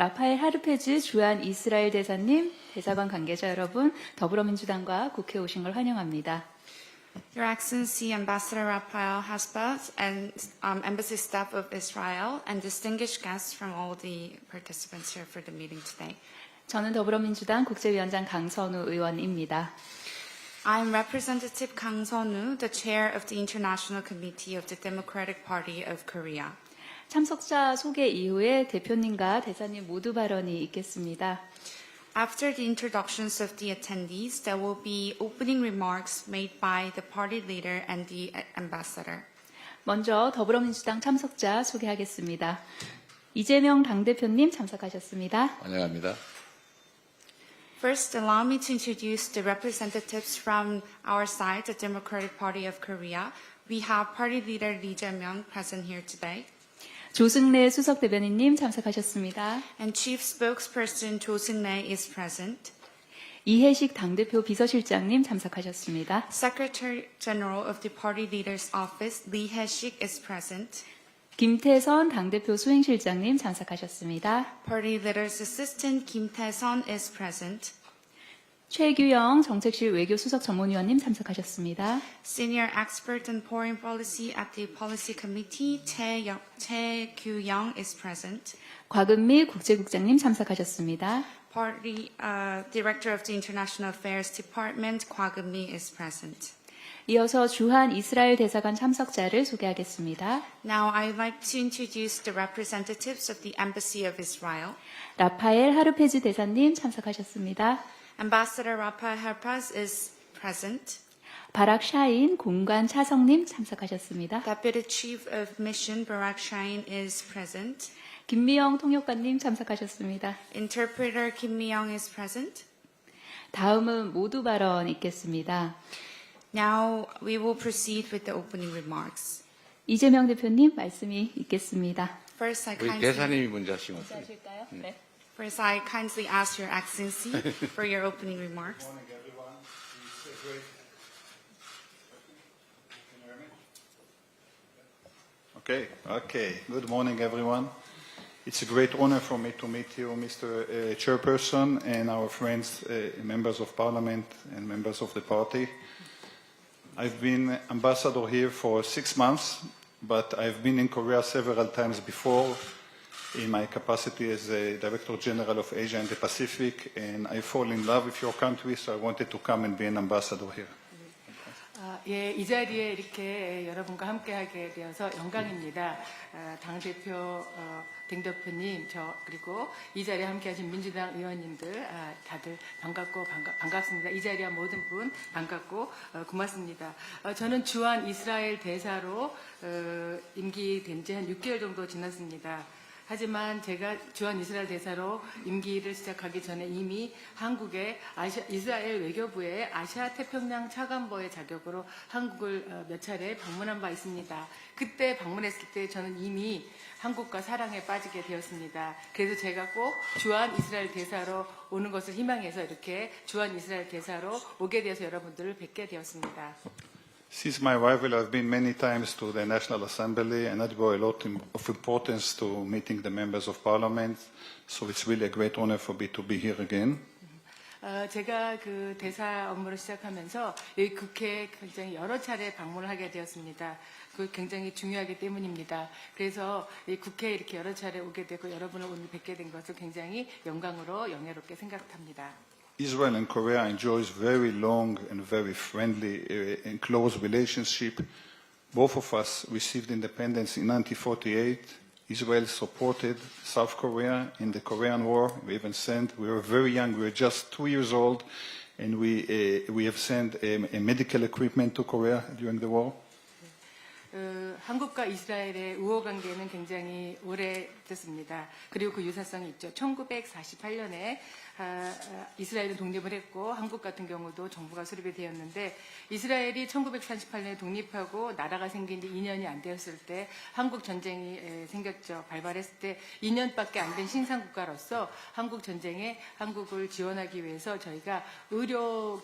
라파엘 하르페즈 주한 이스라엘 대사님, 대사관 관계자 여러분, 더불어민주당과 국회에 오신 걸 환영합니다. Your Excellency, Ambassador Raphael Hasbat, and Embassy staff of Israel, and distinguished guests from all the participants here for the meeting today. 저는 더불어민주당 국제위원장 강선우 의원입니다. I'm Representative Kang Sonu, the chair of the International Committee of the Democratic Party of Korea. 참석자 소개 이후에 대표님과 대사님 모두 발언이 있겠습니다. After the introductions of the attendees, there will be opening remarks made by the party leader and the ambassador. 먼저 더불어민주당 참석자 소개하겠습니다. 이재명 당대표님 참석하셨습니다. 환영합니다. First, allow me to introduce the representatives from our side, the Democratic Party of Korea. We have party leader Lee Jae-myung present here today, 조승래 수석 대변인님 참석하셨습니다. and Chief Spokesperson Jo Seung-rae is present. 이해식 당대표 비서실장님 참석하셨습니다. Secretary General of the Party Leader's Office, Lee Hae-sik, is present. 김태선 당대표 수행실장님 참석하셨습니다. Party Leader's Assistant Kim Tae-son is present. 최규영 정책실 외교수석 전문위원님 참석하셨습니다. Senior Expert in Foreign Policy at the Policy Committee, Chae Kyu-young, is present. 곽은미 국제국장님 참석하셨습니다. Party Director of the International Affairs Department, Kwak Eun-mi, is present. 이어서 주한 이스라엘 대사관 참석자를 소개하겠습니다. Now, I'd like to introduce the representatives of the Embassy of Israel. 라파엘 하르페즈 대사님 참석하셨습니다. Ambassador Raphael Harpaz is present. 바락 샤인 공관 차성님 참석하셨습니다. Deputy Chief of Mission Barak Shine is present. 김미영 통역관님 참석하셨습니다. Interpreter Kim Mi-young is present. 다음은 모두 발언 있겠습니다. Now, we will proceed with the opening remarks. 이재명 대표님 말씀이 있겠습니다. First, I 우리 kindly, 대사님이 먼저 하시면 돼요. 하실까요? 네. first, I kindly ask Your Excellency for your opening remarks. Morning, everyone. It's a great. Okay. Good morning, everyone. It's a great honor for me to meet you, Mr. Chairperson, and our friends, members of Parliament and members of the party. I've been ambassador here for 6 months, but I've been in Korea several times before in my capacity as a Director General of Asia and the Pacific, and I fall in love with your country, so I wanted to come and be an ambassador here. 이 자리에 이렇게 여러분과 함께하게 되어서 영광입니다. 당대표, 댕대표님, 그리고 이 자리에 함께하신 민주당 의원님들 다들 반갑습니다. 이 자리에 모든 분 반갑고 고맙습니다. 저는 주한 이스라엘 대사로 임기된 지 한 6개월 정도 지났습니다. 하지만 제가 주한 이스라엘 대사로 임기를 시작하기 전에 이미 한국의 이스라엘 외교부의 아시아 태평양 차관보의 자격으로 한국을 몇 차례 방문한 바 있습니다. 그때 방문했을 때 저는 이미 한국과 사랑에 빠지게 되었습니다. 그래서 제가 꼭 주한 이스라엘 대사로 오는 것을 희망해서 이렇게 주한 이스라엘 대사로 오게 되어서 여러분들을 뵙게 되었습니다. Since my arrival, I've been many times to the National Assembly, and I draw a lot of importance to meeting the members of Parliament. So it's really a great honor for me to be here again. 제가 그 대사 업무를 시작하면서 이 국회에 굉장히 여러 차례 방문을 하게 되었습니다. 그 굉장히 중요하기 때문입니다. 그래서 이 국회에 이렇게 여러 차례 오게 되고 여러분을 오늘 뵙게 된 것을 굉장히 영광으로 영예롭게 생각합니다. Israel and Korea enjoys very long and very friendly and close relationship. Both of us received independence in 1948. Israel supported South Korea in the Korean War. We even sent, we were very young, we were just 2 years old, and we have sent medical equipment to Korea during the war. 한국과 이스라엘의 우호 관계는 굉장히 오래됐습니다. 그리고 그 유사성이 있죠. 1948년에 이스라엘은 독립을 했고 한국 같은 경우도 정부가 수립이 되었는데 이스라엘이 1938년에 독립하고 나라가 생긴 지 2년이 안 되었을 때 한국 전쟁이 생겼죠. 발발했을 때 2년밖에 안 된 신상국가로서 한국 전쟁에 한국을 지원하기 위해서 저희가 의료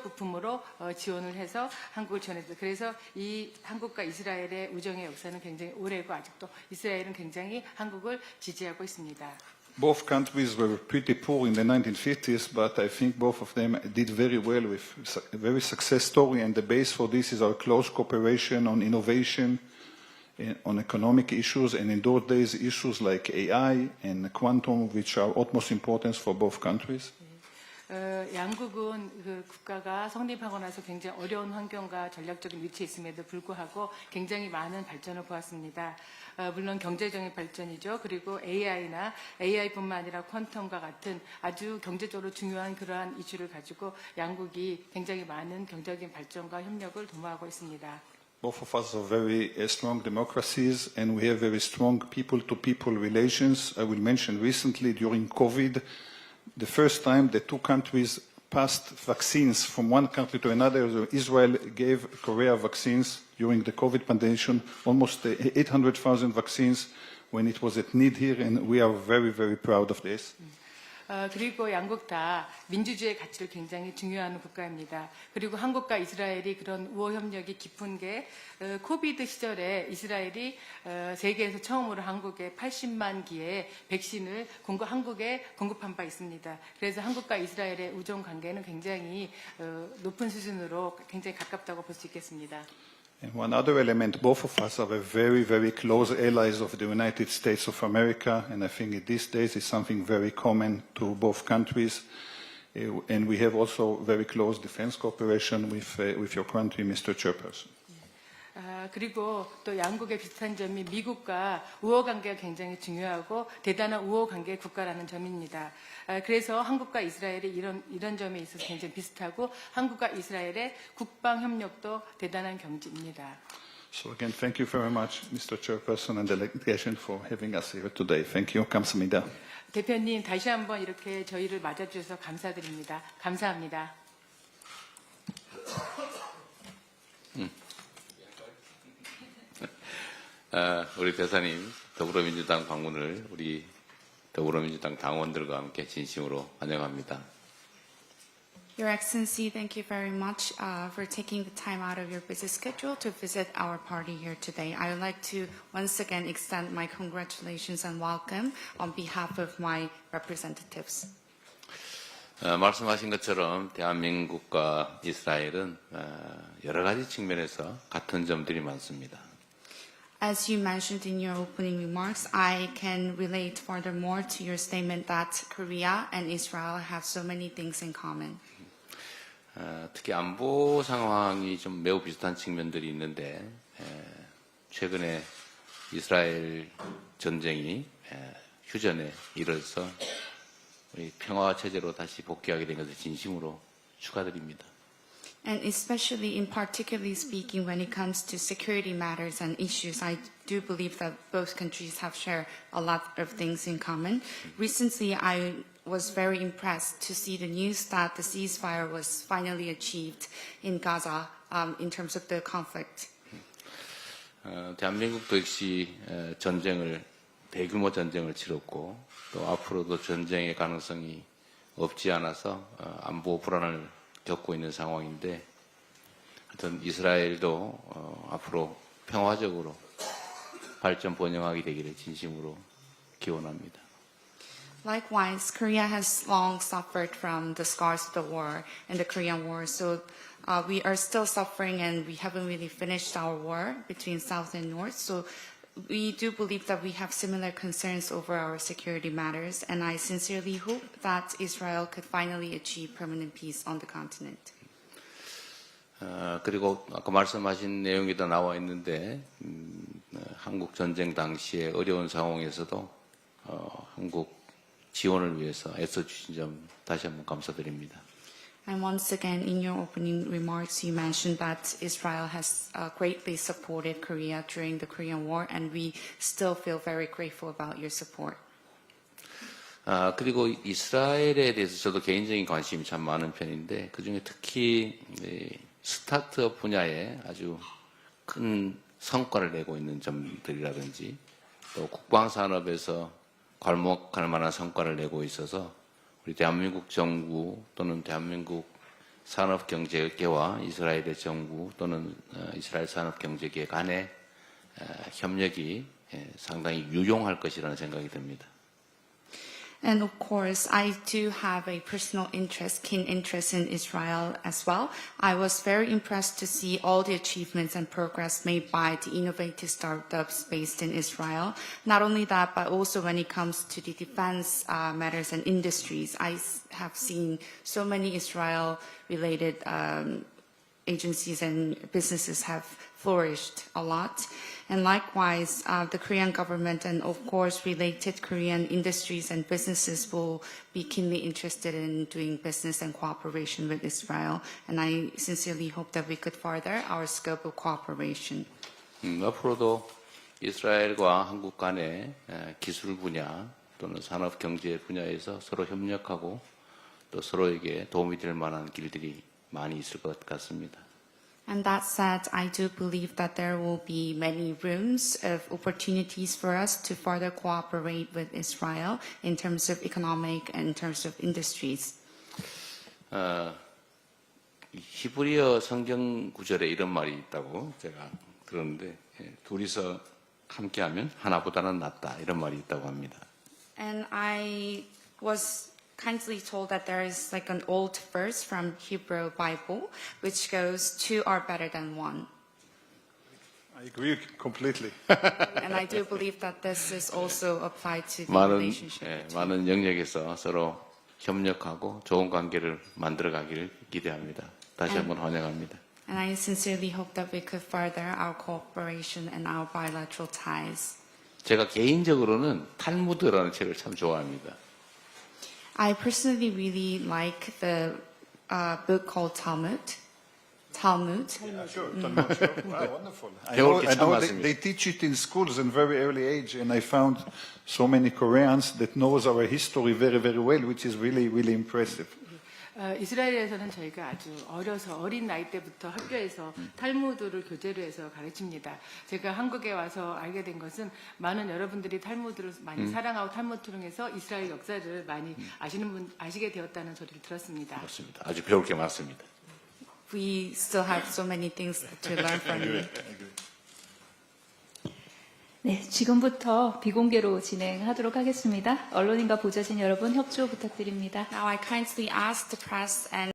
부품으로 지원을 해서 한국을 지원했어요. 그래서 이 한국과 이스라엘의 우정의 역사는 굉장히 오래고 아직도 이스라엘은 굉장히 한국을 지지하고 있습니다. Both countries were pretty poor in the 1950s, but I think both of them did very well with a very success story, and the base for this is our close cooperation on innovation, on economic issues, and in those days issues like AI and quantum, which are utmost importance for both countries. 양국은 그 국가가 성립하고 나서 굉장히 어려운 환경과 전략적인 위치에 있음에도 불구하고 굉장히 많은 발전을 보았습니다. 물론 경제적인 발전이죠. 그리고 AI나 AI뿐만 아니라 퀀텀과 같은 아주 경제적으로 중요한 그러한 이슈를 가지고 양국이 굉장히 많은 경제적인 발전과 협력을 도모하고 있습니다. Both of us are very strong democracies, and we have very strong people-to-people relations. I will mention recently during COVID, the first time the two countries passed vaccines from one country to another. Israel gave Korea vaccines during the COVID pandemic, almost 800,000 vaccines when it was at need here, and we are very, very proud of this. 그리고 양국 다 민주주의 가치를 굉장히 중요한 국가입니다. 그리고 한국과 이스라엘이 그런 우호 협력이 깊은 게 코비드 시절에 이스라엘이 세계에서 처음으로 한국에 80만 기의 백신을 한국에 공급한 바 있습니다. 그래서 한국과 이스라엘의 우정 관계는 굉장히 높은 수준으로 굉장히 가깝다고 볼 수 있겠습니다. And one other element, both of us are very, very close allies of the United States of America, and I think in these days it's something very common to both countries. And we have also very close defense cooperation with your country, Mr. Chairperson. 그리고 또 양국의 비슷한 점이 미국과 우호 관계가 굉장히 중요하고 대단한 우호 관계의 국가라는 점입니다. 그래서 한국과 이스라엘이 이런 점에 있어서 굉장히 비슷하고 한국과 이스라엘의 국방 협력도 대단한 경지입니다. So again, thank you very much, Mr. Chairperson and delegation for having us here today. Thank you. 감사합니다. 대표님 다시 한번 이렇게 저희를 맞아주셔서 감사드립니다. 감사합니다. 우리 대사님 더불어민주당 방문을 우리 더불어민주당 당원들과 함께 진심으로 환영합니다. Your Excellency, thank you very much for taking the time out of your busy schedule to visit our party here today. I would like to once again extend my congratulations and welcome on behalf of my representatives. 말씀하신 것처럼 대한민국과 이스라엘은 여러 가지 측면에서 같은 점들이 많습니다. As you mentioned in your opening remarks, I can relate furthermore to your statement that Korea and Israel have so many things in common. 특히 안보 상황이 좀 매우 비슷한 측면들이 있는데 최근에 이스라엘 전쟁이 휴전에 이르러서 우리 평화 체제로 다시 복귀하게 된 것을 진심으로 축하드립니다. And especially in particularly speaking when it comes to security matters and issues, I do believe that both countries have shared a lot of things in common. Recently, I was very impressed to see the news that the ceasefire was finally achieved in Gaza in terms of the conflict. 대한민국도 역시 대규모 전쟁을 치렀고 또 앞으로도 전쟁의 가능성이 없지 않아서 안보 불안을 겪고 있는 상황인데 하여튼 이스라엘도 앞으로 평화적으로 발전 번영하게 되기를 진심으로 기원합니다. Likewise, Korea has long suffered from the scars of the war and the Korean War, so we are still suffering and we haven't really finished our war between South and North. So we do believe that we have similar concerns over our security matters, and I sincerely hope that Israel could finally achieve permanent peace on the continent. 그리고 아까 말씀하신 내용이 다 나와 있는데 한국 전쟁 당시에 어려운 상황에서도 한국 지원을 위해서 애써주신 점 다시 한번 감사드립니다. And once again, in your opening remarks, you mentioned that Israel has greatly supported Korea during the Korean War, and we still feel very grateful about your support. 그리고 이스라엘에 대해서 저도 개인적인 관심이 참 많은 편인데 그중에 특히 스타트업 분야에 아주 큰 성과를 내고 있는 점들이라든지 또 국방산업에서 괄목할 만한 성과를 내고 있어서 우리 대한민국 정부 또는 대한민국 산업경제계와 이스라엘의 정부 또는 이스라엘 산업경제계 간의 협력이 상당히 유용할 것이라는 생각이 듭니다. And of course, I do have a personal interest, keen interest in Israel as well. I was very impressed to see all the achievements and progress made by the innovative startups based in Israel. Not only that, but also when it comes to the defense matters and industries, I have seen so many Israel-related agencies and businesses have flourished a lot. And likewise, the Korean government and of course related Korean industries and businesses will be keenly interested in doing business and cooperation with Israel. And I sincerely hope that we could further our scope of cooperation. 앞으로도 이스라엘과 한국 간의 기술 분야 또는 산업 경제 분야에서 서로 협력하고 또 서로에게 도움이 될 만한 길들이 많이 있을 것 같습니다. And that said, I do believe that there will be many rooms of opportunities for us to further cooperate with Israel in terms of economic and in terms of industries. 히브리어 성경 구절에 이런 말이 있다고 제가 들었는데 둘이서 함께하면 하나보다는 낫다 이런 말이 있다고 합니다. And I was kindly told that there is like an old verse from Hebrew Bible which goes, two are better than one. I agree completely. And I do believe that this is also applied to the 많은 relationship. 많은 영역에서 서로 협력하고 좋은 관계를 만들어가기를 기대합니다. 다시 한번 환영합니다. And I sincerely hope that we could further our cooperation and our bilateral ties. 제가 개인적으로는 탈무드라는 책을 참 좋아합니다. I personally really like the book called Talmud. Yeah, sure. Wow, wonderful. 배울 게 I 참 know 많습니다. they teach it in schools in very early age, and I found so many Koreans that knows our history very, very well, which is really, really impressive. 이스라엘에서는 저희가 아주 어린 나이 때부터 학교에서 탈무드를 교재로 해서 가르칩니다. 제가 한국에 와서 알게 된 것은 많은 여러분들이 탈무드를 많이 사랑하고 탈무드를 통해서 이스라엘 역사를 많이 아시게 되었다는 소리를 들었습니다. 그렇습니다. 아주 배울 게 많습니다. We still have so many things to learn from you. 네, 지금부터 비공개로 진행하도록 하겠습니다. 언론인과 보좌진 여러분 협조 부탁드립니다. Now I kindly ask the press and